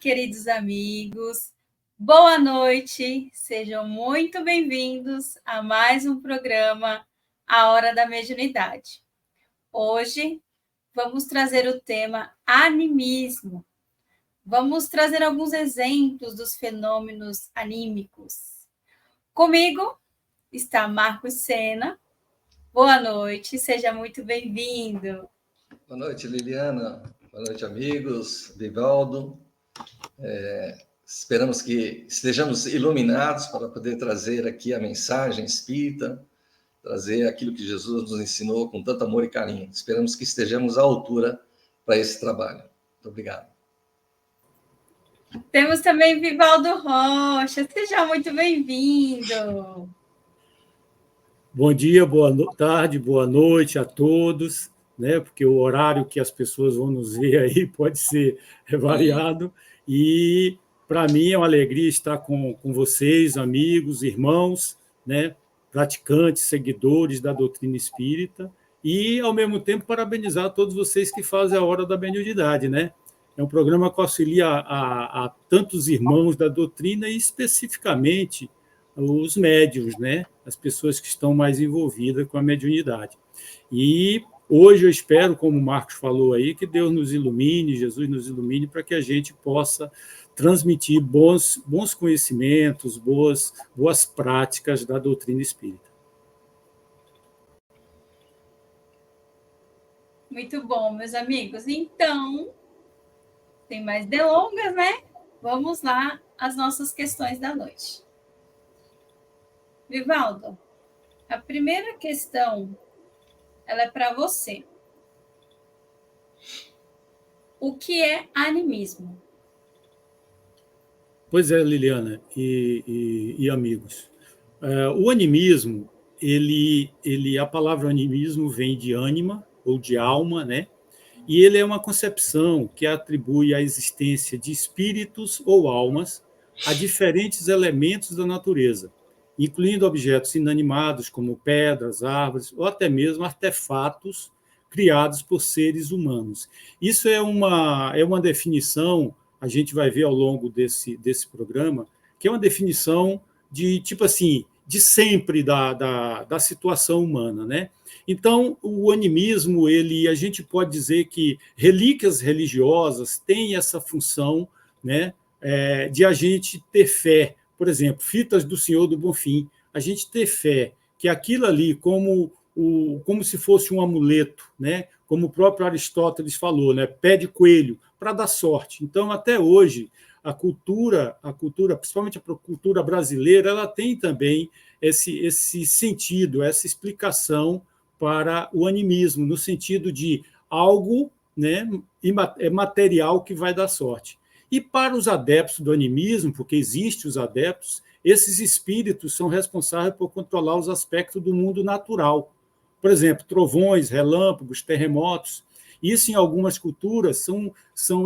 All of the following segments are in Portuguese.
queridos amigos, boa noite, sejam muito bem-vindos a mais um programa A Hora da Mediunidade. Hoje vamos trazer o tema animismo. Vamos trazer alguns exemplos dos fenômenos anímicos. Comigo está Marcos Sena. Boa noite, seja muito bem-vindo. Boa noite, Liliana. Boa noite, amigos. Vivaldo. Esperamos que estejamos iluminados para poder trazer aqui a mensagem espírita, trazer aquilo que Jesus nos ensinou com tanto amor e carinho. Esperamos que estejamos à altura para esse trabalho. Muito obrigado. Temos também Vivaldo Rocha. Seja muito bem-vindo. Bom dia, boa tarde, boa noite a todos, né? Porque o horário que as pessoas vão nos ver aí pode ser variado. E para mim é uma alegria estar com vocês, amigos, irmãos, né? Praticantes, seguidores da doutrina espírita, e, ao mesmo tempo, parabenizar todos vocês que fazem a Hora da Mediunidade, né? É um programa que auxilia a tantos irmãos da doutrina e, especificamente, os médiuns, né? As pessoas que estão mais envolvidas com a mediunidade. E hoje eu espero, como o Marcos falou aí, que Deus nos ilumine, Jesus nos ilumine, para que a gente possa transmitir bons conhecimentos, boas práticas da doutrina espírita. Muito bom, meus amigos. Então, sem mais delongas, né? Vamos lá às nossas questões da noite. Vivaldo, a primeira questão, ela é para você. O que é animismo? Pois é, Liliana e amigos. O animismo, a palavra animismo vem de ânima ou de alma, né? E ele é uma concepção que atribui a existência de espíritos ou almas a diferentes elementos da natureza, incluindo objetos inanimados como pedras, árvores ou até mesmo artefatos criados por seres humanos. Isso é uma definição, a gente vai ver ao longo desse programa, que é uma definição de, tipo assim, de sempre da situação humana, né? Então, o animismo, a gente pode dizer que relíquias religiosas têm essa função, né, de a gente ter fé. Por exemplo, fitas do Senhor do Bonfim, a gente ter fé que aquilo ali, como se fosse um amuleto, né, como o próprio Aristóteles falou, né, pé de coelho, para dar sorte. Então, até hoje, a cultura, principalmente a cultura brasileira, ela tem também esse sentido, essa explicação para o animismo, no sentido de algo, né, material que vai dar sorte. E para os adeptos do animismo, porque existem os adeptos, esses espíritos são responsáveis por controlar os aspectos do mundo natural. Por exemplo, trovões, relâmpagos, terremotos. Isso, em algumas culturas,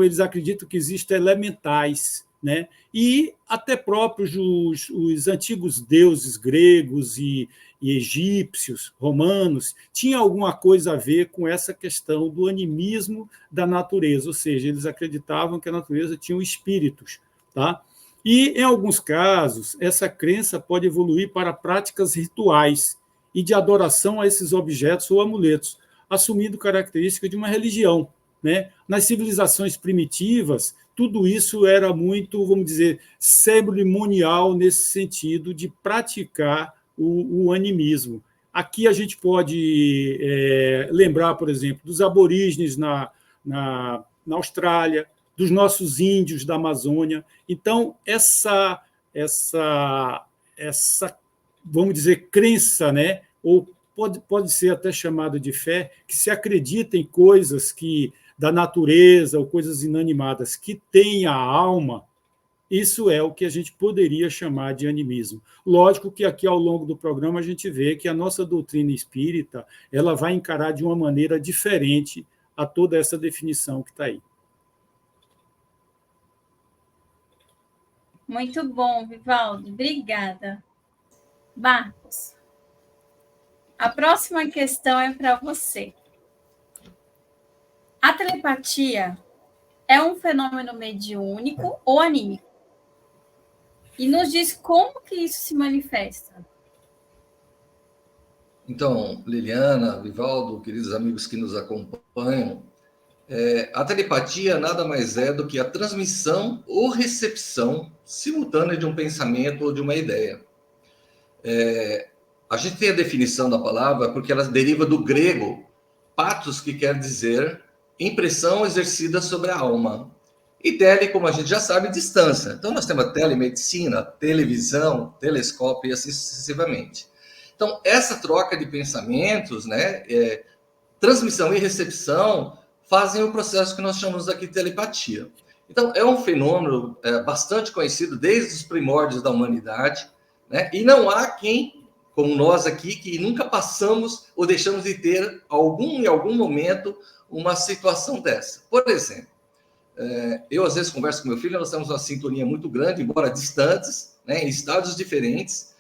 eles acreditam que existem elementais, né? E até próprios os antigos deuses gregos e egípcios, romanos, tinham alguma coisa a ver com essa questão do animismo da natureza, ou seja, eles acreditavam que a natureza tinha espíritos, tá? E, em alguns casos, essa crença pode evoluir para práticas rituais e de adoração a esses objetos ou amuletos, assumindo característica de uma religião, né? Nas civilizações primitivas, tudo isso era muito, vamos dizer, cerimonial nesse sentido de praticar o animismo. Aqui a gente pode lembrar, por exemplo, dos aborígenes na Austrália, dos nossos índios da Amazônia. Então, essa vamos dizer, crença, né? Ou pode ser até chamada de fé, que se acredita em coisas da natureza ou coisas inanimadas que têm a alma, isso é o que a gente poderia chamar de animismo. Lógico que aqui, ao longo do programa, a gente vê que a nossa doutrina espírita ela vai encarar de uma maneira diferente a toda essa definição que está aí. Muito bom, Vivaldo. Obrigada. Marcos, a próxima questão é para você. A telepatia é um fenômeno mediúnico ou anímico. E nos diz como que isso se manifesta. Então, Liliana, Vivaldo, queridos amigos que nos acompanham, a telepatia nada mais é do que a transmissão ou recepção simultânea de um pensamento ou de uma ideia. A gente tem a definição da palavra porque ela deriva do grego patos, que quer dizer impressão exercida sobre a alma. E tele, como a gente já sabe, distância. Então, nós temos a telemedicina, televisão, telescópio e assim sucessivamente. Então, essa troca de pensamentos, né, transmissão e recepção, fazem o processo que nós chamamos aqui de telepatia. Então, é um fenômeno bastante conhecido desde os primórdios da humanidade, né, e não há quem, como nós aqui, que nunca passamos ou deixamos de ter em algum momento uma situação dessa. Por exemplo, eu às vezes converso com meu filho, nós temos uma sintonia muito grande, embora distantes, né, em estados diferentes,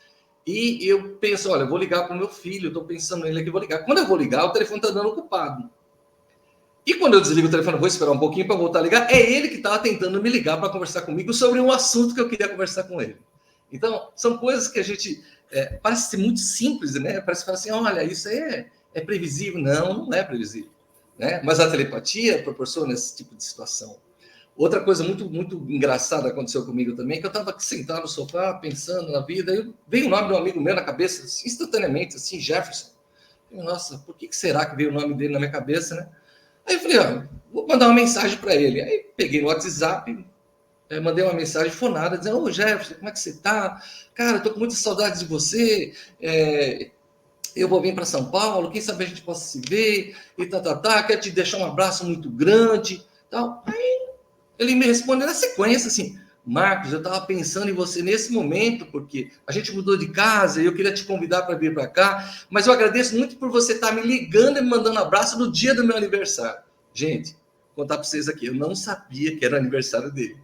e eu penso, olha, eu vou ligar para o meu filho, estou pensando nele aqui, vou ligar. Quando eu vou ligar, o telefone está dando ocupado. E quando eu desligo o telefone, vou esperar um pouquinho para voltar a ligar, é ele que estava tentando me ligar para conversar comigo sobre um assunto que eu queria conversar com ele. Então, são coisas que a gente... parece ser muito simples, né? Parece falar assim, olha, isso aí é previsível. Não é previsível. Né? Mas a telepatia proporciona esse tipo de situação. Outra coisa muito, muito engraçada aconteceu comigo também, que eu estava sentado no sofá, pensando na vida, e veio o nome de um amigo meu na cabeça, assim, instantaneamente, assim, Jefferson. Nossa, por que será que veio o nome dele na minha cabeça, né? Aí eu falei, vou mandar uma mensagem para ele. Aí peguei no WhatsApp, mandei uma mensagem fonada, dizendo, ô Jefferson, como é que você está? Cara, estou com muita saudade de você, eu vou vir para São Paulo, quem sabe a gente possa se ver, e quero te deixar um abraço muito grande, tal. Aí ele me respondeu na sequência, assim, Marcos, eu estava pensando em você nesse momento, porque a gente mudou de casa e eu queria te convidar para vir para cá, mas eu agradeço muito por você estar me ligando e me mandando abraço no dia do meu aniversário. Gente, vou contar para vocês aqui, eu não sabia que era aniversário dele.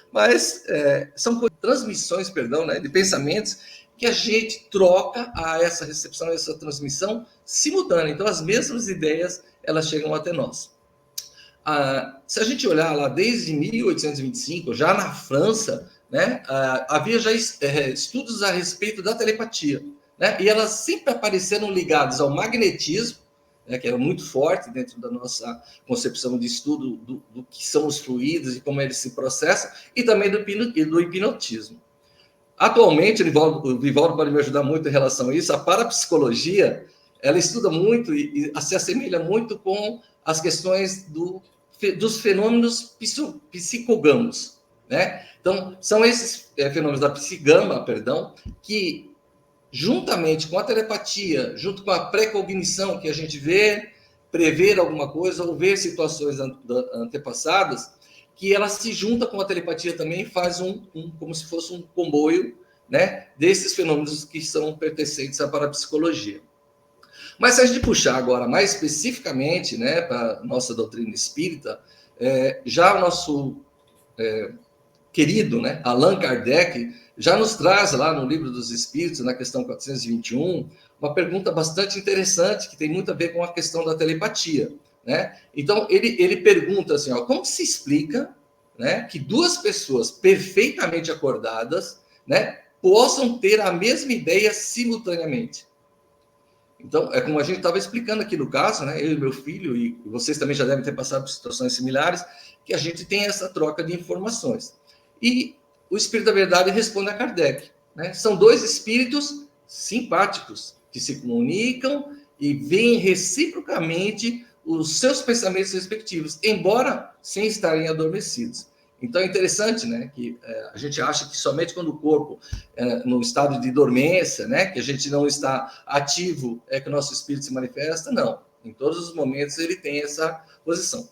Mas são transmissões, né, de pensamentos que a gente troca a essa recepção, a essa transmissão simultânea. Então, as mesmas ideias, elas chegam até nós. Se a gente olhar lá desde 1825, já na França, né, havia já estudos a respeito da telepatia, né, e elas sempre apareceram ligadas ao magnetismo, né, que era muito forte dentro da nossa concepção de estudo do que são os fluidos e como eles se processam, e também do hipnotismo. Atualmente, o Vivaldo pode me ajudar muito em relação a isso, a parapsicologia, ela estuda muito e se assemelha muito com as questões dos fenômenos psicogamos, né? Então, são esses fenômenos da psigama, que juntamente com a telepatia, junto com a pré-cognição que a gente vê, prever alguma coisa ou ver situações antepassadas, que ela se junta com a telepatia também e faz como se fosse um comboio, né, desses fenômenos que são pertencentes à parapsicologia. Mas se a gente puxar agora mais especificamente, né, para a nossa doutrina espírita, já o nosso querido, né, Allan Kardec já nos traz lá no Livro dos Espíritos, na questão 421, uma pergunta bastante interessante, que tem muito a ver com a questão da telepatia. Né? Então, ele pergunta assim, como se explica, né, que duas pessoas perfeitamente acordadas, né, possam ter a mesma ideia simultaneamente? Então, é como a gente estava explicando aqui no caso, né, eu e meu filho, e vocês também já devem ter passado por situações similares, que a gente tem essa troca de informações. E o Espírito da Verdade responde a Kardec. Né? São dois espíritos simpáticos, que se comunicam e veem reciprocamente os seus pensamentos respectivos, embora sem estarem adormecidos. Então, é interessante, né, que a gente acha que somente quando o corpo, no estado de dormência, né, que a gente não está ativo, é que o nosso espírito se manifesta. Não. Em todos os momentos ele tem essa posição.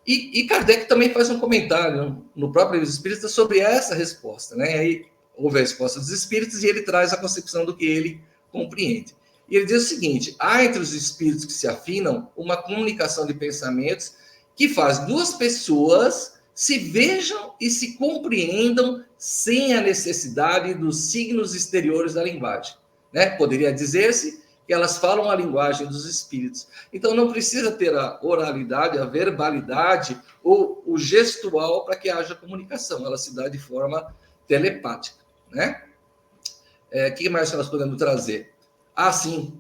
E Kardec também faz um comentário no próprio Livro dos Espíritos sobre essa resposta. Né? Aí houve a resposta dos espíritos e ele traz a concepção do que ele compreende. E ele diz o seguinte: há entre os espíritos que se afinam uma comunicação de pensamentos que faz duas pessoas se vejam e se compreendam sem a necessidade dos signos exteriores da linguagem. Né? Poderia dizer-se que elas falam a linguagem dos espíritos. Então, não precisa ter a oralidade, a verbalidade ou o gestual para que haja comunicação. Ela se dá de forma telepática, né? O que mais nós podemos trazer? Sim.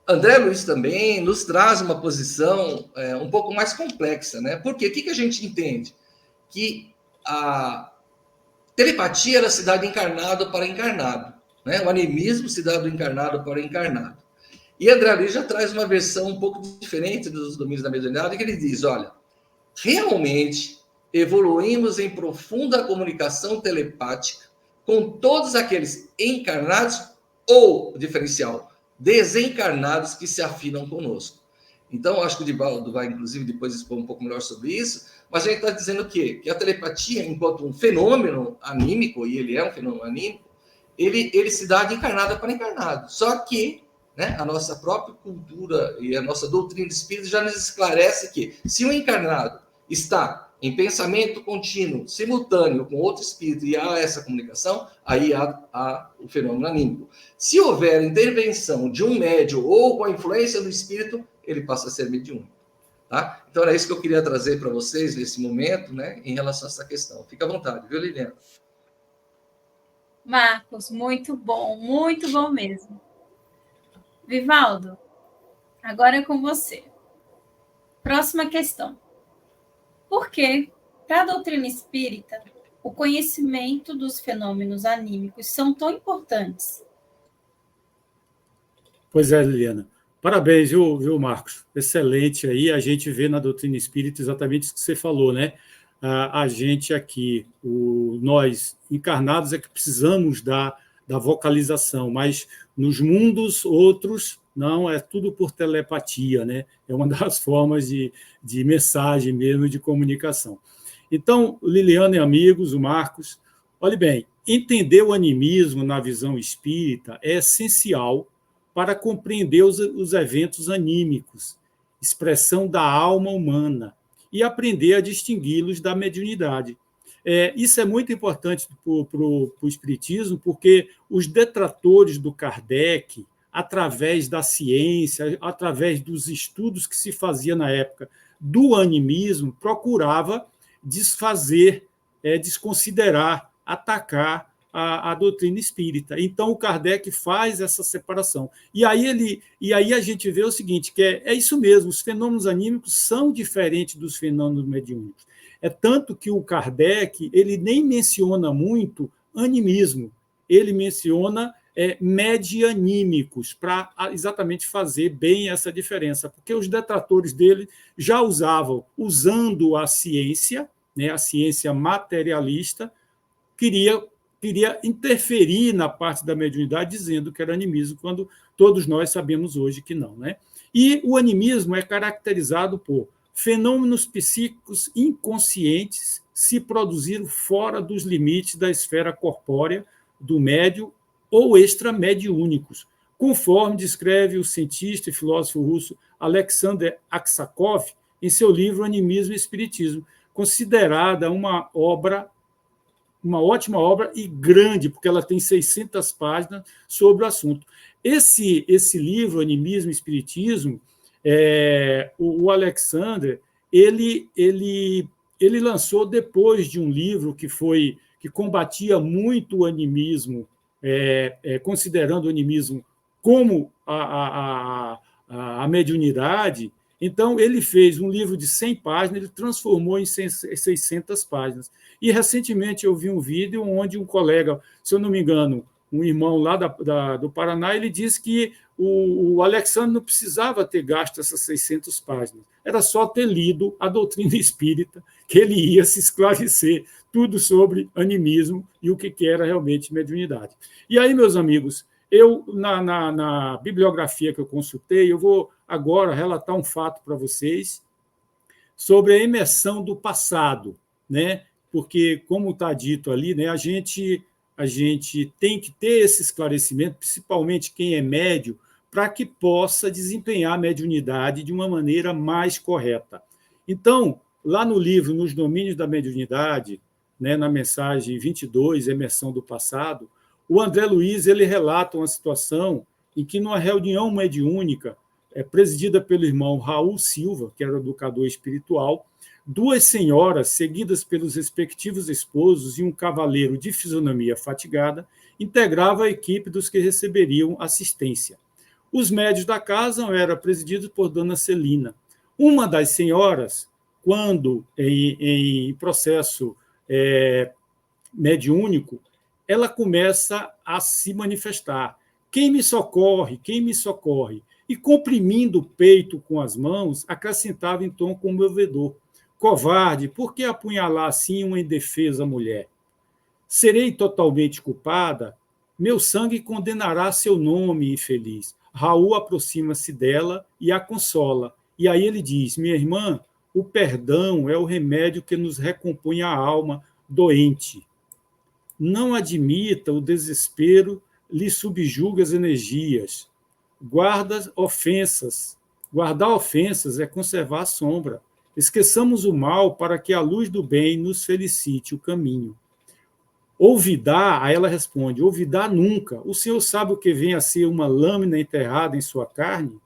André Luiz também nos traz uma posição um pouco mais complexa, né? Porque o que a gente entende? Que a telepatia era se dá de encarnado para encarnado, né? O animismo se dá do encarnado para o encarnado. E André Luiz já traz uma versão um pouco diferente dos domínios da mediunidade, que ele diz, olha, realmente evoluímos em profunda comunicação telepática com todos aqueles encarnados ou, diferencial, desencarnados que se afinam conosco. Então, acho que o Divaldo vai, inclusive, depois expor um pouco melhor sobre isso, mas a gente está dizendo o quê? Que a telepatia, enquanto um fenômeno anímico, e ele é um fenômeno anímico, ele se dá de encarnado para encarnado. Só que, né, a nossa própria cultura e a nossa doutrina de espírito já nos esclarece que, se um encarnado está em pensamento contínuo, simultâneo com outro espírito, e há essa comunicação, aí há o fenômeno anímico. Se houver intervenção de um médium ou com a influência do espírito, ele passa a ser mediúnico. Tá? Então, era isso que eu queria trazer para vocês nesse momento, né, em relação a essa questão. Fica à vontade, viu, Liliana? Marcos, muito bom mesmo. Vivaldo, agora é com você. Próxima questão. Por que, para a doutrina espírita, o conhecimento dos fenômenos anímicos são tão importantes? Pois é, Liliana. Parabéns, viu, Marcos? Excelente aí. A gente vê na doutrina espírita exatamente isso que você falou, né? A gente aqui, nós encarnados, é que precisamos da vocalização, mas nos mundos outros, não, é tudo por telepatia, né? É uma das formas de mensagem mesmo, de comunicação. Então, Liliana e amigos, o Marcos, olhe bem, entender o animismo na visão espírita é essencial para compreender os eventos anímicos, expressão da alma humana, e aprender a distingui-los da mediunidade. Isso é muito importante para o Espiritismo, porque os detratores do Kardec, através da ciência, através dos estudos que se fazia na época do animismo, procurava desfazer, desconsiderar, atacar a doutrina espírita. Então, o Kardec faz essa separação. E aí a gente vê o seguinte, que é isso mesmo, os fenômenos anímicos são diferentes dos fenômenos mediúnicos. É tanto que o Kardec ele nem menciona muito animismo, ele menciona medianímicos, para exatamente fazer bem essa diferença, porque os detratores dele já usando a ciência, né, a ciência materialista, queria interferir na parte da mediunidade, dizendo que era animismo, quando todos nós sabemos hoje que não, né? E o animismo é caracterizado por fenômenos psíquicos inconscientes se produziram fora dos limites da esfera corpórea do médium ou extramediúnicos, conforme descreve o cientista e filósofo russo Alexander Aksakov em seu livro Animismo e Espiritismo, considerada uma ótima obra e grande, porque ela tem 600 páginas sobre o assunto. Esse livro, Animismo e Espiritismo, o Alexander, ele lançou depois de um livro que combatia muito o animismo, considerando o animismo como a mediunidade. Então, ele fez um livro de 100 páginas, ele transformou em 600 páginas. E, recentemente, eu vi um vídeo onde um colega, se eu não me engano, um irmão lá do Paraná, ele disse que o Alexandre não precisava ter gasto essas 600 páginas. Era só ter lido a doutrina espírita, que ele ia se esclarecer tudo sobre animismo e o que era realmente mediunidade. E aí, meus amigos, eu, na bibliografia que eu consultei, eu vou agora relatar um fato para vocês sobre a imersão do passado, né? Porque, como está dito ali, né, a gente tem que ter esse esclarecimento, principalmente quem é médio, para que possa desempenhar a mediunidade de uma maneira mais correta. Então, lá no livro Nos Domínios da Mediunidade, né, na mensagem 22, Emersão do Passado, o André Luiz ele relata uma situação em que, numa reunião mediúnica, presidida pelo irmão Raul Silva, que era educador espiritual, 2 senhoras, seguidas pelos respectivos esposos, e um cavaleiro de fisionomia fatigada, integrava a equipe dos que receberiam assistência. Os médios da casa eram presididos por Dona Celina. Uma das senhoras, quando em processo mediúnico, ela começa a se manifestar. Quem me socorre? Quem me socorre? E, comprimindo o peito com as mãos, acrescentava em tom comovedor: covarde, por que apunhalar assim uma indefesa mulher? Serei totalmente culpada? Meu sangue condenará seu nome, infeliz. Raul aproxima-se dela e a consola. E aí ele diz: minha irmã, o perdão é o remédio que nos recompõe a alma doente. Não admita o desespero, lhe subjuga as energias. Guardar ofensas é conservar a sombra. Esqueçamos o mal para que a luz do bem nos felicite o caminho. Ouvidar, aí ela responde: ouvidar nunca. O senhor sabe o que vem a ser uma lâmina enterrada em sua carne?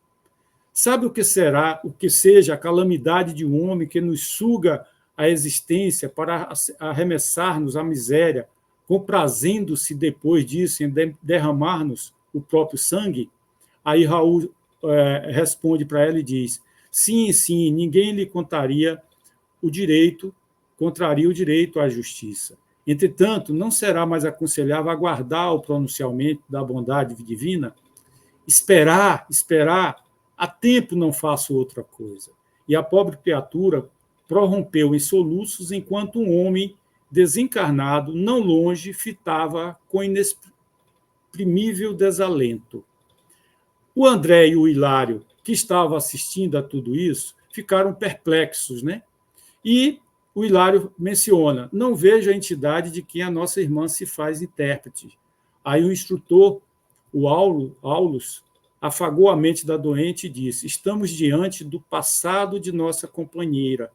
Sabe o que será, o que seja a calamidade de um homem que nos suga a existência para arremessar-nos à miséria, comprazendo-se depois disso em derramar-nos o próprio sangue? Aí Raul responde para ela e diz: sim, sim, ninguém lhe contraria o direito à justiça. Entretanto, não será mais aconselhável aguardar o pronunciamento da bondade divina? Esperar, há tempo não faço outra coisa. E a pobre criatura prorrompeu em soluços, enquanto um homem desencarnado, não longe, fitava com inexprimível desalento. O André e o Hilário, que estavam assistindo a tudo isso, ficaram perplexos, né? E o Hilário menciona: não vejo a entidade de quem a nossa irmã se faz intérprete. Aí o instrutor, o Aulus, afagou a mente da doente e disse: estamos diante do passado de nossa companheira.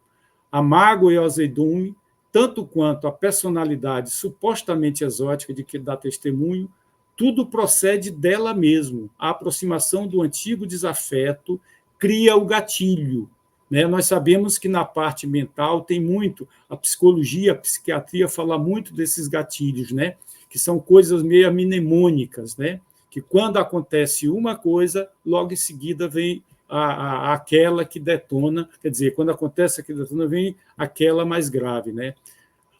A mágoa e o azedume, tanto quanto a personalidade supostamente exótica de que dá testemunho, tudo procede dela mesmo. A aproximação do antigo desafeto cria o gatilho. Né? Nós sabemos que na parte mental tem muito, a psicologia, a psiquiatria fala muito desses gatilhos, né? Que são coisas meio mnemônicas, né? Que quando acontece uma coisa, logo em seguida vem aquela que detona, quer dizer, quando acontece aquela que detona, vem aquela mais grave. Né?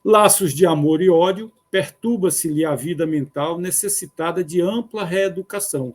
Laços de amor e ódio, perturba-se-lhe a vida mental necessitada de ampla reeducação.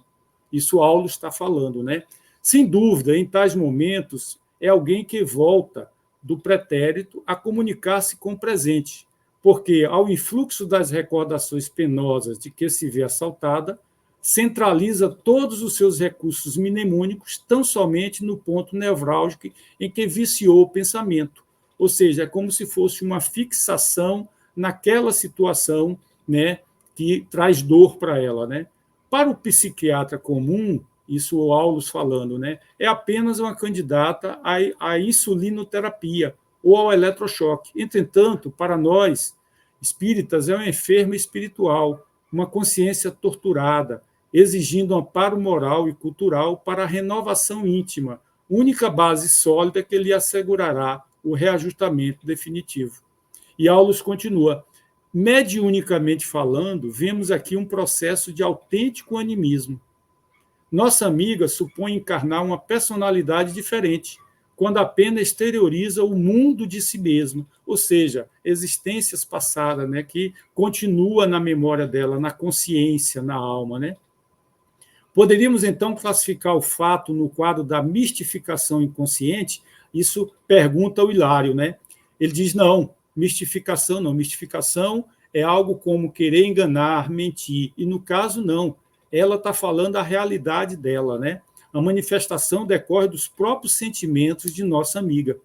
Isso Aulus está falando. Né? Sem dúvida, em tais momentos, é alguém que volta do pretérito a comunicar-se com o presente, porque, ao influxo das recordações penosas de que se vê assaltada, centraliza todos os seus recursos mnemônicos tão somente no ponto nevrálgico em que viciou o pensamento. Ou seja, é como se fosse uma fixação naquela situação, né, que traz dor para ela. Né? Para o psiquiatra comum, isso o Aulus falando, né, é apenas uma candidata à insulinoterapia ou ao eletrochoque. Entretanto, para nós, espíritas, é um enfermo espiritual, uma consciência torturada, exigindo amparo moral e cultural para a renovação íntima, única base sólida que lhe assegurará o reajustamento definitivo. E Aulus continua: mediunicamente falando, vemos aqui um processo de autêntico animismo. Nossa amiga supõe encarnar uma personalidade diferente, quando apenas exterioriza o mundo de si mesma, ou seja, existências passadas, né, que continua na memória dela, na consciência, na alma. Né? Poderíamos, então, classificar o fato no quadro da mistificação inconsciente? Isso pergunta o Hilário. Né? Ele diz: não, mistificação não. Mistificação é algo como querer enganar, mentir. E, no caso, não. Ela está falando a realidade dela. Né? A manifestação decorre dos próprios sentimentos de nossa amiga.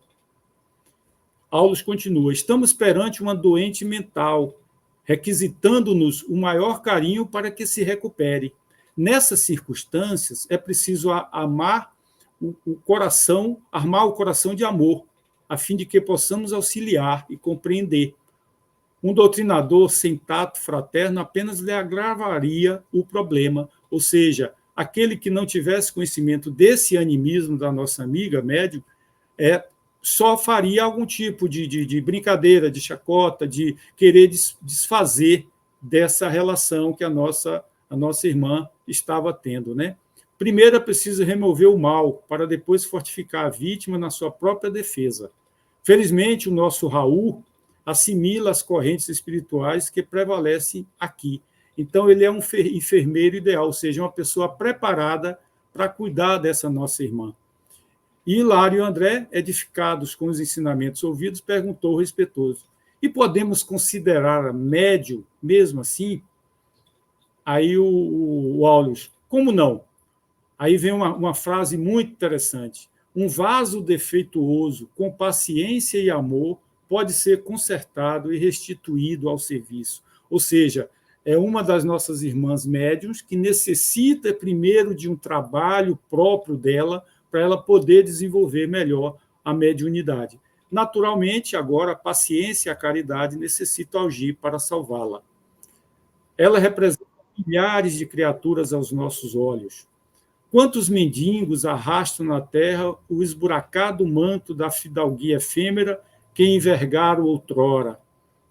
Aulus continua: estamos perante uma doente mental, requisitando-nos o maior carinho para que se recupere. Nessas circunstâncias, é preciso armar o coração de amor, a fim de que possamos auxiliar e compreender. Um doutrinador sem tato fraterno apenas lhe agravaria o problema, ou seja, aquele que não tivesse conhecimento desse animismo da nossa amiga médium, só faria algum tipo de brincadeira, de chacota, de querer desfazer dessa relação que a nossa irmã estava tendo, né? Primeiro é preciso remover o mal, para depois fortificar a vítima na sua própria defesa. Felizmente, o nosso Raul assimila as correntes espirituais que prevalecem aqui. Então, ele é um enfermeiro ideal, ou seja, uma pessoa preparada para cuidar dessa nossa irmã. E Hilário André, edificados com os ensinamentos ouvidos, perguntou respeitoso: e podemos considerar médium mesmo assim? Aí o Aulius: como não? Aí vem uma frase muito interessante. Um vaso defeituoso, com paciência e amor, pode ser consertado e restituído ao serviço. Ou seja, é uma das nossas irmãs médiuns que necessita primeiro de um trabalho próprio dela para ela poder desenvolver melhor a mediunidade. Naturalmente, agora, a paciência e a caridade necessitam agir para salvá-la. Ela representa milhares de criaturas aos nossos olhos. Quantos mendigos arrastam na terra o esburacado manto da fidalguia efêmera que envergaram outrora?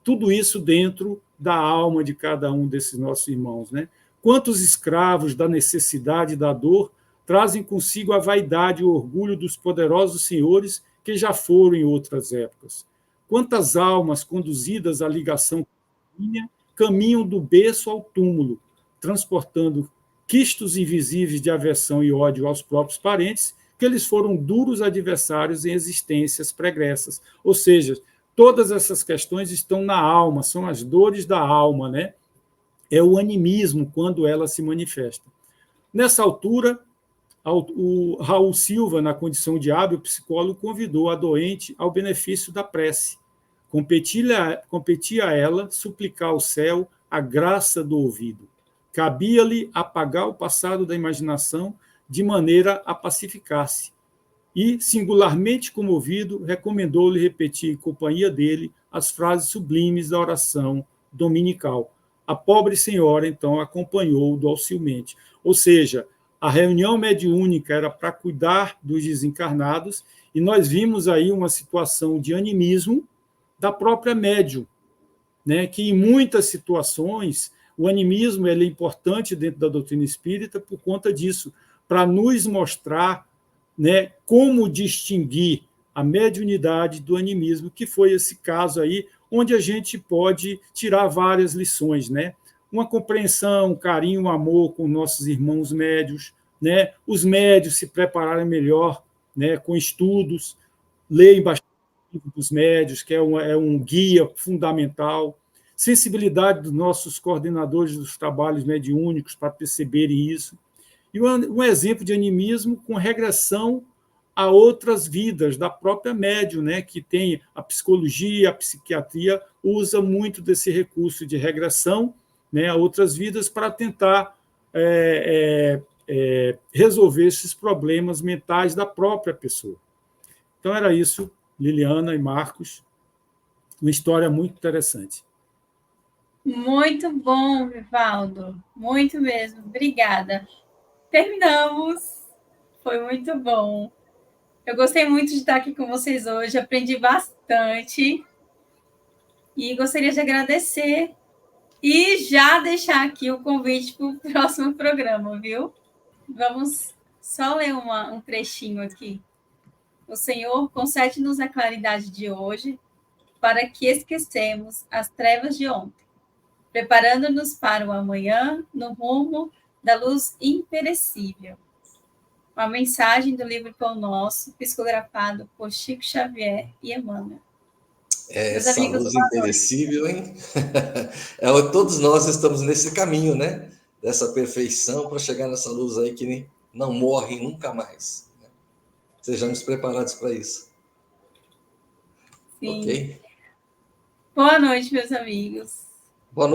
Tudo isso dentro da alma de cada um desses nossos irmãos, né? Quantos escravos da necessidade e da dor trazem consigo a vaidade e o orgulho dos poderosos senhores que já foram em outras épocas? Quantas almas conduzidas à ligação caminham do berço ao túmulo, transportando quistos invisíveis de aversão e ódio aos próprios parentes, que eles foram duros adversários em existências pregressas. Ou seja, todas essas questões estão na alma, são as dores da alma, né? É o animismo quando ela se manifesta. Nessa altura, o Raul Silva, na condição de hábil psicólogo, convidou a doente ao benefício da prece. Competia a ela suplicar ao céu a graça do ouvido. Cabia-lhe apagar o passado da imaginação de maneira a pacificar-se. E, singularmente comovido, recomendou-lhe repetir em companhia dele as frases sublimes da oração dominical. A pobre senhora, então, acompanhou docilmente. Ou seja, a reunião mediúnica era para cuidar dos desencarnados, e nós vimos aí uma situação de animismo da própria médium, né, que em muitas situações o animismo ele é importante dentro da doutrina espírita por conta disso, para nos mostrar, né, como distinguir a mediunidade do animismo, que foi esse caso aí, onde a gente pode tirar várias lições, né? Uma compreensão, um carinho, um amor com nossos irmãos médios, né? Os médios se prepararem melhor, né, com estudos, leem bastante dos médios, que é um guia fundamental, sensibilidade dos nossos coordenadores dos trabalhos mediúnicos para perceberem isso, e um exemplo de animismo com regressão a outras vidas da própria médium, né, que tem a psicologia, a psiquiatria, usa muito desse recurso de regressão, né, a outras vidas para tentar resolver esses problemas mentais da própria pessoa. Então, era isso, Liliana e Marcos, uma história muito interessante. Muito bom, Vivaldo. Muito mesmo. Obrigada. Terminamos. Foi muito bom. Eu gostei muito de estar aqui com vocês hoje. Aprendi bastante. E gostaria de agradecer e já deixar aqui o convite para o próximo programa, viu? Vamos só ler um trechinho aqui. O Senhor concede-nos a claridade de hoje para que esquecemos as trevas de ontem, preparando-nos para o amanhã no rumo da luz imperecível. Uma mensagem do livro Pão Nosso, psicografado por Chico Xavier e Emmanuel. Essa luz imperecível, hein? Todos nós estamos nesse caminho, né? Dessa perfeição para chegar nessa luz aí que não morre nunca mais. Sejamos preparados para isso. Sim. Ok? Boa noite, meus amigos.